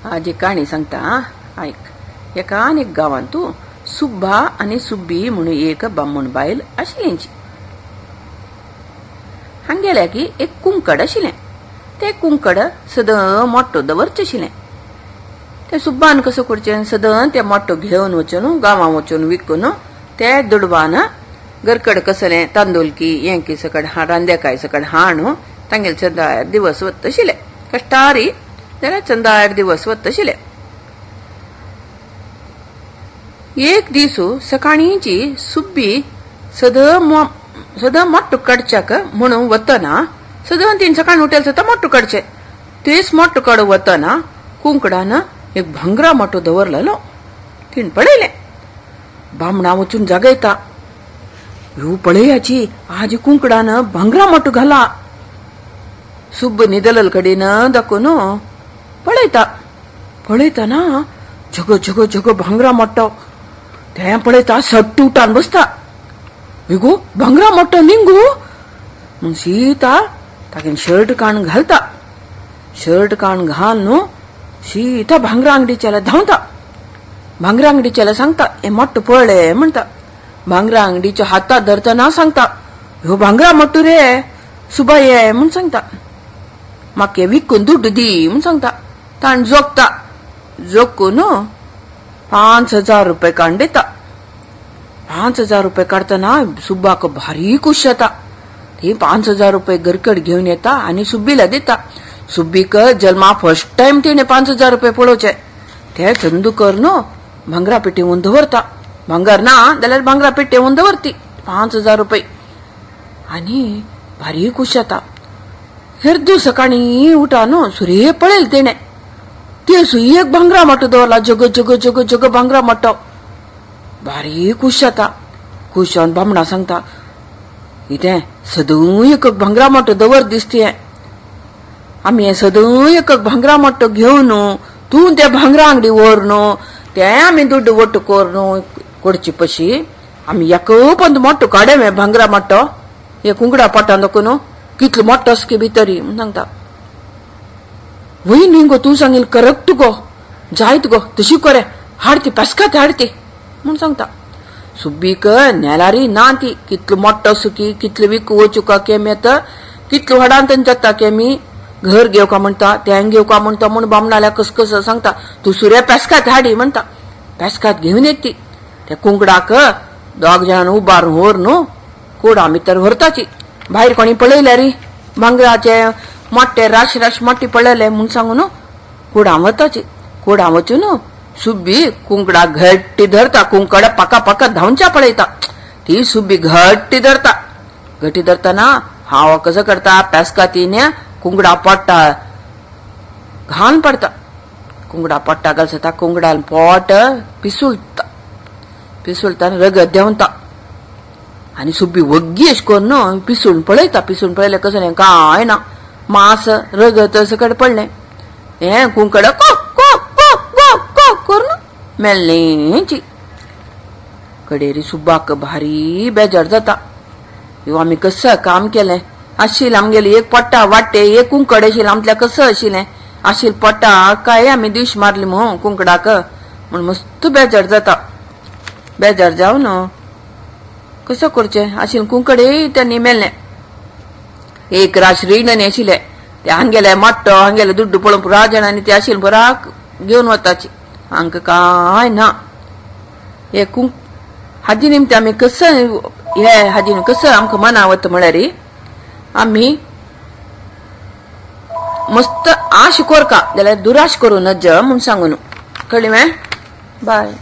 आज एक काणी सांगता ऐक. एका अनेक गावांत सुब्बा आणि सुब्बी म्हणून एक बामण बायल आशिल्लींची. हांगेल्या की एक कुंकड आशिल्लें. ते कुंकड सदं मोठो दवरचें आशिल्लें. ते सुब्बान कसो करचें, सदन ते मोठो घेवन वचून गांवां वचून विकून ते दुडवान गरकड कसलें तांदूळ की हें की सकड रांदेकाय सकड हाण तांगेले चंदार दिवस वता आशिल्ले. कश्टारी जाल्यार चंदार दिवस वता आशिल्ले. एक दीस सकाळींची सुब्बी सदं मोट्टो काडच्याक म्हणून वतना सदन तीन सकाळी उठेल सुद्धा मोट्टो काडचें. तेच मोट्टो काड वतना कुंकडान एक भांगरा मोठो दवरलेलो. तीन पळयलें. बामणा वचून जागयता. ह्यो पळयाची आज कुंकडान भांगरा मोठो घाला. सुब्ब न्हिदलल कडेन दाखोवन पळयतना जग जग जग भांगरा मोठो. ते पळयता सट्ट उठान बसता. विगो भांगरा मोठो निंगू म्हूण सीता तागेन शर्ट काण घालता. शर्ट काण घालून सीता भांगरा अंगडीच्याला धांवता. भांगरा अंगडीच्याला सांगता हे मोठो पळय म्हणटा. भांगरा अंगडीच्या हातात धरतना सांगता ह्यो भांगरा मोठो रे सुबा ये म्हूण सांगता. म्हाका विकून दुड्ड दी म्हूण सांगता. ताण जोगता. जोगून 5,000 रुपये काण दिता. 5,000 रुपये काढताना सुब्बाक भारी खुश जाता. ती 5,000 रुपये गरकड घेऊन येता आणि सुब्बीला दिता. सुब्बीक जल्मा फर्स्ट टाइम तिने 5,000 रुपये पळोवचे. ते चंदूकर भांगरा पेटयेवन दवरता. भांगर ना जाल्यार भांगरा पेटयेवन दवरती 5,000 रुपये आणि भारी खुश जाता. हेर सकाळी उठान सुरे पळयले तेणे. ते सुई एक भांगरा मोठो दवरला. जग जग जग जग भांगरा मोठो. भारी खुश जाता. खुश जावन बामणा सांगता इथे सदू एक भांगरा मोठो दवर दिसते. आमी हे सदू एक भांगरा मोठो घेवन तू त्या भांगरा अंगडी व्हर ते आमी दुड्ड वट्ट कोर करची पशी आमी एक पंत मोठो काडे मे भांगरा मोठो हे कुंकडा पटा दाखोवन कितलो मोठो आसके भितरी म्हूण सांगता. वय न्ही गो तू सांगिल करक्ट गो जायत गो तशी करे हाडती पेस्कात हाडती म्हूण सांगता. सुब्बीक नेलारी ना ती कितलो मोठो सुकी कितलो विकू वचूका केमेत कितलो हडांतन जाता केमी घर घेवका म्हणटा तें घेवका म्हणटा म्हूण बामणाल्या कस सांगता. तू सुऱ्या पेस्कात हाडी म्हणटा. पेस्कात घेवन येती. त्या कुंकडाक दोग जाण उबारून व्हर कोडा भितर व्हरताची. भायर कोणी पळयल्या री भांगराचे मोठे राश राश मोठी पळयले म्हूण सांगून कोडा वताची. कोडा वचून सुब्बी कुंकडा घट्टी धरता. कुंकड पाका पाका धांवच्या पळयता. ती सुब्बी घट्टी धरता. घट्टी धरताना हांव कसं करता पेस्कातीने कुंकडा पडटा घाण पडता. कुंकडा पडटा घालता कुंकडान पोट पिसुलता रगत देंवता आणि सुब्बी वग्गी अश करून पिसून पळयता. पिसून पळयले कसं नाही काय ना मांस रगत सकट पडलें. हें कुंकड करून मेल्लेची. कडेरी सुब्बाक भारी बेजार जाता. ह्यो आमी कसं काम केलें आशिल्लें. आमगेली एक पट्टा वाटे एक कुंकड आशिल्लें आमतल्या कसं आशिल्लें आशिल्लें पट्टा काय आमी दिश मारली म्हणून कुंकडाक म्हूण मस्त बेजार जाता. बेजार जावन कसं करचें आशिल्लें कुंकडे त्यांनी मेल्लें. एक राश रिणनी आशिल्लें ते हांगेले मोठ्ठो हांगेले दुड्ड पळोवन पुरा जाणांनी ते आशिल्लें बराक घेवन वताची. हांकां काय ना हे हाजी निमते आमी कसं हे हाजीन कसं आमकां मनावता म्हळ्यार आमी मस्त आश कोरका जाल्यार दुराश करूं नज म्हूण सांगून कळ्ळें. बाय.